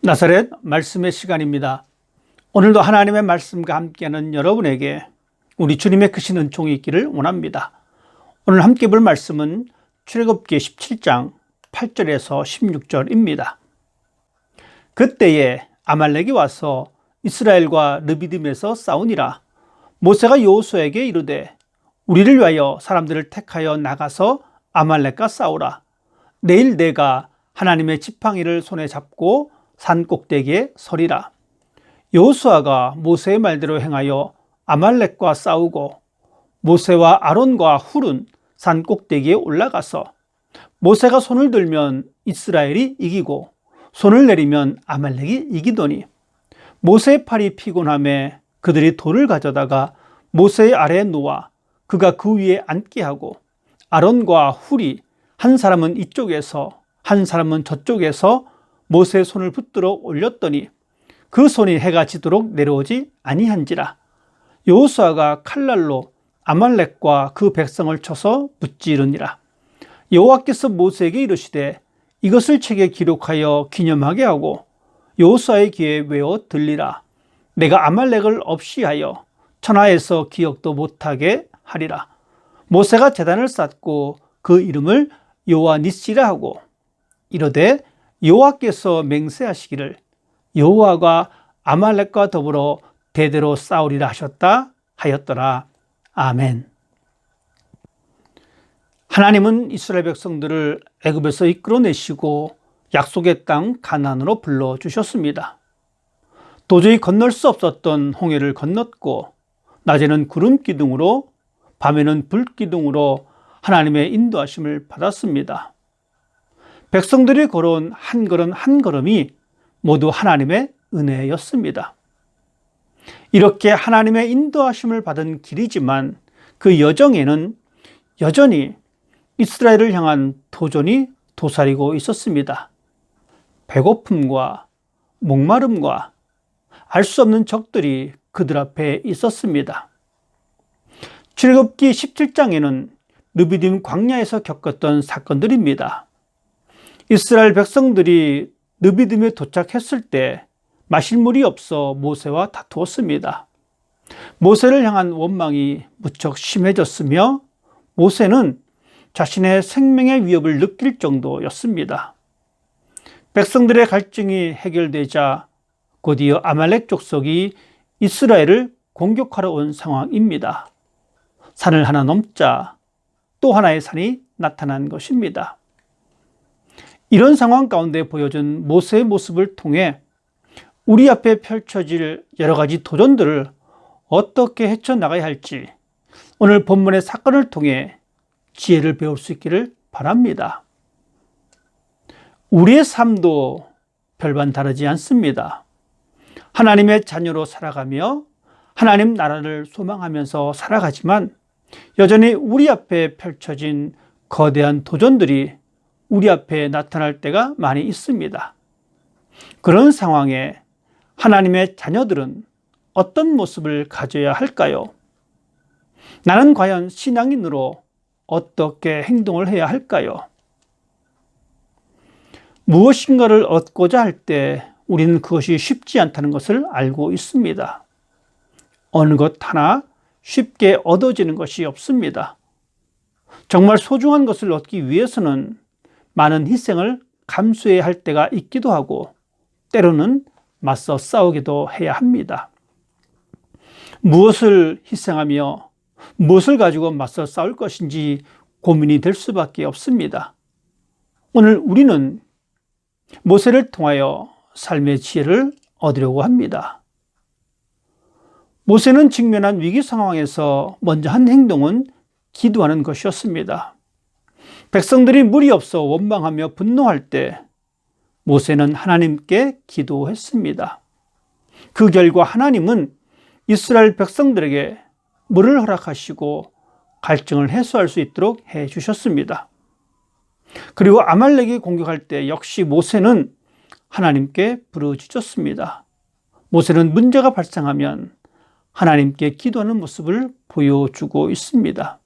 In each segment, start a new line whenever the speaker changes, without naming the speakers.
나사렛 말씀의 시간입니다. 오늘도 하나님의 말씀과 함께하는 여러분에게 우리 주님의 크신 은총이 있기를 원합니다. 오늘 함께 볼 말씀은 출애굽기 17장 8절에서 16절입니다. 그때에 아말렉이 와서 이스라엘과 르비딤에서 싸우니라. 모세가 여호수아에게 이르되 우리를 위하여 사람들을 택하여 나가서 아말렉과 싸우라. 내일 내가 하나님의 지팡이를 손에 잡고 산 꼭대기에 서리라. 여호수아가 모세의 말대로 행하여 아말렉과 싸우고 모세와 아론과 훌은 산 꼭대기에 올라가서 모세가 손을 들면 이스라엘이 이기고 손을 내리면 아말렉이 이기더니 모세의 팔이 피곤함에 그들이 돌을 가져다가 모세의 아래에 놓아 그가 그 위에 앉게 하고 아론과 훌이 한 사람은 이쪽에서 한 사람은 저쪽에서 모세의 손을 붙들어 올렸더니 그 손이 해가 지도록 내려오지 아니한지라. 여호수아가 칼날로 아말렉과 그 백성을 쳐서 무찌르니라. 여호와께서 모세에게 이르시되 이것을 책에 기록하여 기념하게 하고 여호수아의 귀에 외워 들리라. 내가 아말렉을 없이 하여 천하에서 기억도 못하게 하리라. 모세가 제단을 쌓고 그 이름을 여호와 니시라 하고 이르되 여호와께서 맹세하시기를 여호와가 아말렉과 더불어 대대로 싸우리라 하셨다 하였더라. 아멘. 하나님은 이스라엘 백성들을 애굽에서 이끌어내시고 약속의 땅 가나안으로 불러주셨습니다. 도저히 건널 수 없었던 홍해를 건넜고 낮에는 구름 기둥으로 밤에는 불 기둥으로 하나님의 인도하심을 받았습니다. 백성들이 걸어온 한 걸음 한 걸음이 모두 하나님의 은혜였습니다. 이렇게 하나님의 인도하심을 받은 길이지만 그 여정에는 여전히 이스라엘을 향한 도전이 도사리고 있었습니다. 배고픔과 목마름과 알 수 없는 적들이 그들 앞에 있었습니다. 출애굽기 17장에는 르비딤 광야에서 겪었던 사건들입니다. 이스라엘 백성들이 르비딤에 도착했을 때 마실 물이 없어 모세와 다투었습니다. 모세를 향한 원망이 무척 심해졌으며 모세는 자신의 생명의 위협을 느낄 정도였습니다. 백성들의 갈증이 해결되자 곧이어 아말렉 족속이 이스라엘을 공격하러 온 상황입니다. 산을 하나 넘자 또 하나의 산이 나타난 것입니다. 이런 상황 가운데 보여준 모세의 모습을 통해 우리 앞에 펼쳐질 여러 가지 도전들을 어떻게 헤쳐나가야 할지 오늘 본문의 사건을 통해 지혜를 배울 수 있기를 바랍니다. 우리의 삶도 별반 다르지 않습니다. 하나님의 자녀로 살아가며 하나님 나라를 소망하면서 살아가지만 여전히 우리 앞에 펼쳐진 거대한 도전들이 우리 앞에 나타날 때가 많이 있습니다. 그런 상황에 하나님의 자녀들은 어떤 모습을 가져야 할까요? 나는 과연 신앙인으로 어떻게 행동을 해야 할까요? 무엇인가를 얻고자 할 때 우리는 그것이 쉽지 않다는 것을 알고 있습니다. 어느 것 하나 쉽게 얻어지는 것이 없습니다. 정말 소중한 것을 얻기 위해서는 많은 희생을 감수해야 할 때가 있기도 하고 때로는 맞서 싸우기도 해야 합니다. 무엇을 희생하며 무엇을 가지고 맞서 싸울 것인지 고민이 될 수밖에 없습니다. 오늘 우리는 모세를 통하여 삶의 지혜를 얻으려고 합니다. 모세는 직면한 위기 상황에서 먼저 한 행동은 기도하는 것이었습니다. 백성들이 물이 없어 원망하며 분노할 때 모세는 하나님께 기도했습니다. 그 결과 하나님은 이스라엘 백성들에게 물을 허락하시고 갈증을 해소할 수 있도록 해 주셨습니다. 그리고 아말렉이 공격할 때 역시 모세는 하나님께 부르짖었습니다. 모세는 문제가 발생하면 하나님께 기도하는 모습을 보여주고 있습니다.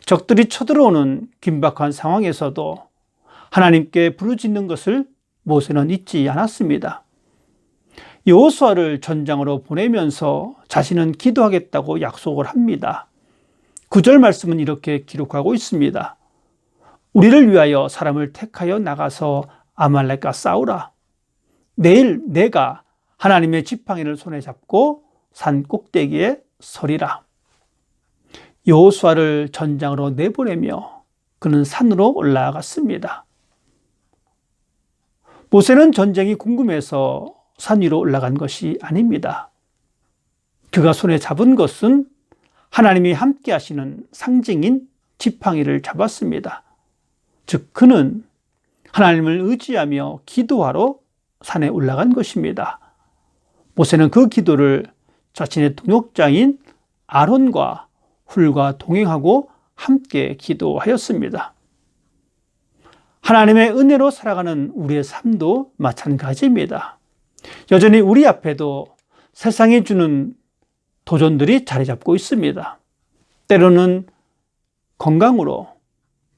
적들이 쳐들어오는 긴박한 상황에서도 하나님께 부르짖는 것을 모세는 잊지 않았습니다. 여호수아를 전장으로 보내면서 자신은 기도하겠다고 약속을 합니다. 9절 말씀은 이렇게 기록하고 있습니다. 우리를 위하여 사람을 택하여 나가서 아말렉과 싸우라. 내일 내가 하나님의 지팡이를 손에 잡고 산 꼭대기에 서리라. 여호수아를 전장으로 내보내며 그는 산으로 올라갔습니다. 모세는 전쟁이 궁금해서 산 위로 올라간 것이 아닙니다. 그가 손에 잡은 것은 하나님이 함께 하시는 상징인 지팡이를 잡았습니다. 즉 그는 하나님을 의지하며 기도하러 산에 올라간 것입니다. 모세는 그 기도를 자신의 동역자인 아론과 훌과 동행하고 함께 기도하였습니다. 하나님의 은혜로 살아가는 우리의 삶도 마찬가지입니다. 여전히 우리 앞에도 세상이 주는 도전들이 자리 잡고 있습니다. 때로는 건강으로,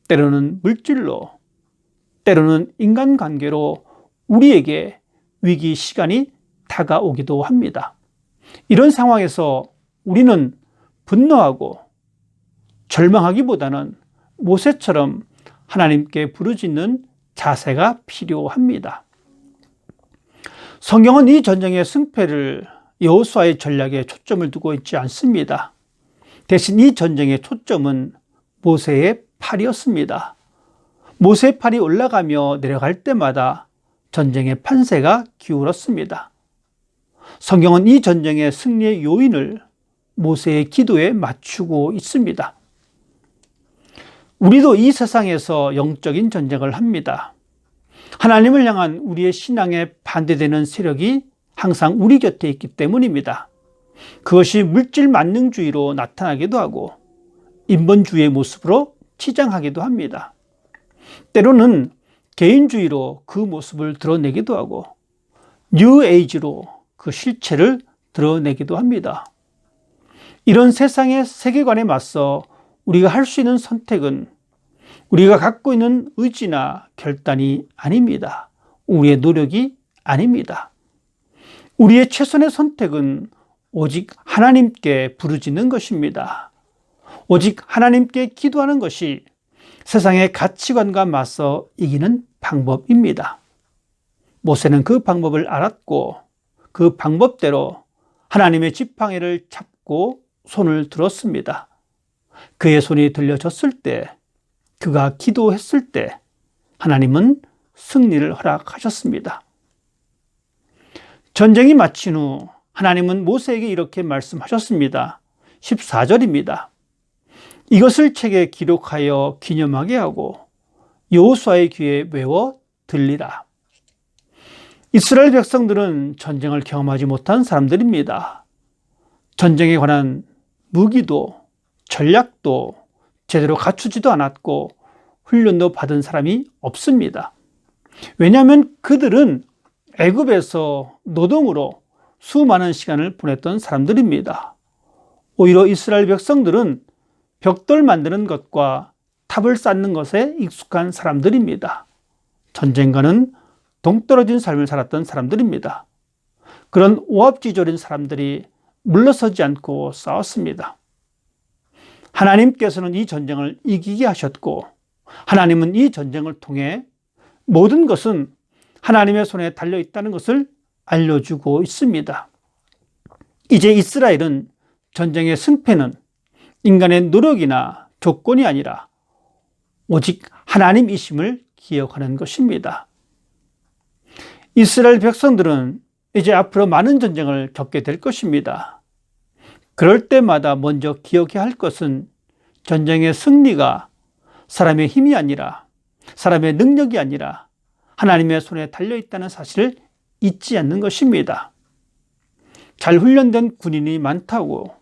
때로는 물질로, 때로는 인간관계로 우리에게 위기 시간이 다가오기도 합니다. 이런 상황에서 우리는 분노하고 절망하기보다는 모세처럼 하나님께 부르짖는 자세가 필요합니다. 성경은 이 전쟁의 승패를 여호수아의 전략에 초점을 두고 있지 않습니다. 대신 이 전쟁의 초점은 모세의 팔이었습니다. 모세의 팔이 올라가며 내려갈 때마다 전쟁의 판세가 기울었습니다. 성경은 이 전쟁의 승리의 요인을 모세의 기도에 맞추고 있습니다. 우리도 이 세상에서 영적인 전쟁을 합니다. 하나님을 향한 우리의 신앙에 반대되는 세력이 항상 우리 곁에 있기 때문입니다. 그것이 물질 만능주의로 나타나기도 하고 인본주의의 모습으로 치장하기도 합니다. 때로는 개인주의로 그 모습을 드러내기도 하고 뉴에이지로 그 실체를 드러내기도 합니다. 이런 세상의 세계관에 맞서 우리가 할 수 있는 선택은 우리가 갖고 있는 의지나 결단이 아닙니다. 우리의 노력이 아닙니다. 우리의 최선의 선택은 오직 하나님께 부르짖는 것입니다. 오직 하나님께 기도하는 것이 세상의 가치관과 맞서 이기는 방법입니다. 모세는 그 방법을 알았고 그 방법대로 하나님의 지팡이를 잡고 손을 들었습니다. 그의 손이 들려졌을 때, 그가 기도했을 때 하나님은 승리를 허락하셨습니다. 전쟁이 마친 후 하나님은 모세에게 이렇게 말씀하셨습니다. 14절입니다. 이것을 책에 기록하여 기념하게 하고 여호수아의 귀에 외워 들리라. 이스라엘 백성들은 전쟁을 경험하지 못한 사람들입니다. 전쟁에 관한 무기도 전략도 제대로 갖추지도 않았고 훈련도 받은 사람이 없습니다. 왜냐하면 그들은 애굽에서 노동으로 수많은 시간을 보냈던 사람들입니다. 오히려 이스라엘 백성들은 벽돌 만드는 것과 탑을 쌓는 것에 익숙한 사람들입니다. 전쟁과는 동떨어진 삶을 살았던 사람들입니다. 그런 오합지졸인 사람들이 물러서지 않고 싸웠습니다. 하나님께서는 이 전쟁을 이기게 하셨고 하나님은 이 전쟁을 통해 모든 것은 하나님의 손에 달려 있다는 것을 알려주고 있습니다. 이제 이스라엘은 전쟁의 승패는 인간의 노력이나 조건이 아니라 오직 하나님이심을 기억하는 것입니다. 이스라엘 백성들은 이제 앞으로 많은 전쟁을 겪게 될 것입니다. 그럴 때마다 먼저 기억해야 할 것은 전쟁의 승리가 사람의 힘이 아니라 사람의 능력이 아니라 하나님의 손에 달려있다는 사실을 잊지 않는 것입니다. 잘 훈련된 군인이 많다고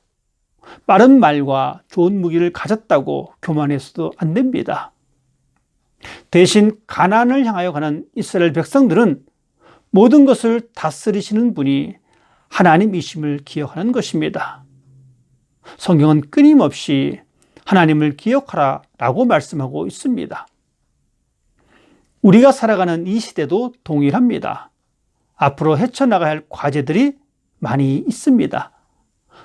빠른 말과 좋은 무기를 가졌다고 교만해서도 안 됩니다. 대신 가나안을 향하여 가는 이스라엘 백성들은 모든 것을 다스리시는 분이 하나님이심을 기억하는 것입니다. 성경은 끊임없이 하나님을 기억하라 라고 말씀하고 있습니다. 우리가 살아가는 이 시대도 동일합니다. 앞으로 헤쳐나가야 할 과제들이 많이 있습니다.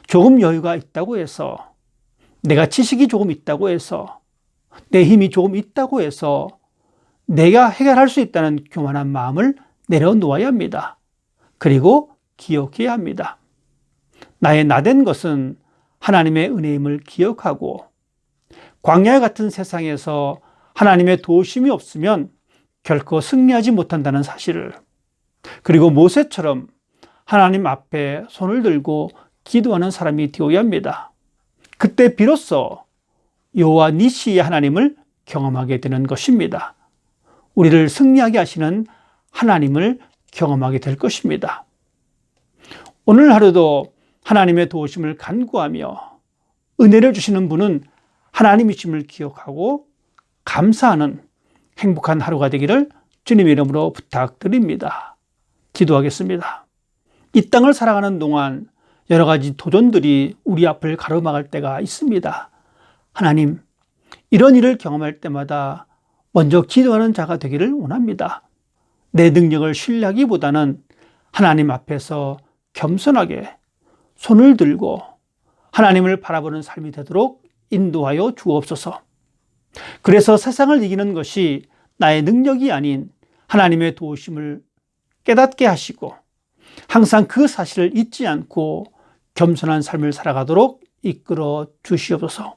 조금 여유가 있다고 해서, 내가 지식이 조금 있다고 해서, 내 힘이 조금 있다고 해서 내가 해결할 수 있다는 교만한 마음을 내려놓아야 합니다. 그리고 기억해야 합니다. 나의 나된 것은 하나님의 은혜임을 기억하고, 광야 같은 세상에서 하나님의 도우심이 없으면 결코 승리하지 못한다는 사실을, 그리고 모세처럼 하나님 앞에 손을 들고 기도하는 사람이 되어야 합니다. 그때 비로소 여호와 니시의 하나님을 경험하게 되는 것입니다. 우리를 승리하게 하시는 하나님을 경험하게 될 것입니다. 오늘 하루도 하나님의 도우심을 간구하며 은혜를 주시는 분은 하나님이심을 기억하고 감사하는 행복한 하루가 되기를 주님의 이름으로 부탁드립니다. 기도하겠습니다. 이 땅을 살아가는 동안 여러 가지 도전들이 우리 앞을 가로막을 때가 있습니다. 하나님, 이런 일을 경험할 때마다 먼저 기도하는 자가 되기를 원합니다. 내 능력을 신뢰하기보다는 하나님 앞에서 겸손하게 손을 들고 하나님을 바라보는 삶이 되도록 인도하여 주옵소서. 그래서 세상을 이기는 것이 나의 능력이 아닌 하나님의 도우심을 깨닫게 하시고, 항상 그 사실을 잊지 않고 겸손한 삶을 살아가도록 이끌어 주시옵소서.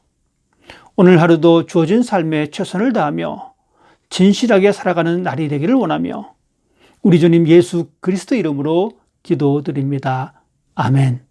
오늘 하루도 주어진 삶에 최선을 다하며 진실하게 살아가는 날이 되기를 원하며 우리 주님 예수 그리스도 이름으로 기도드립니다. 아멘.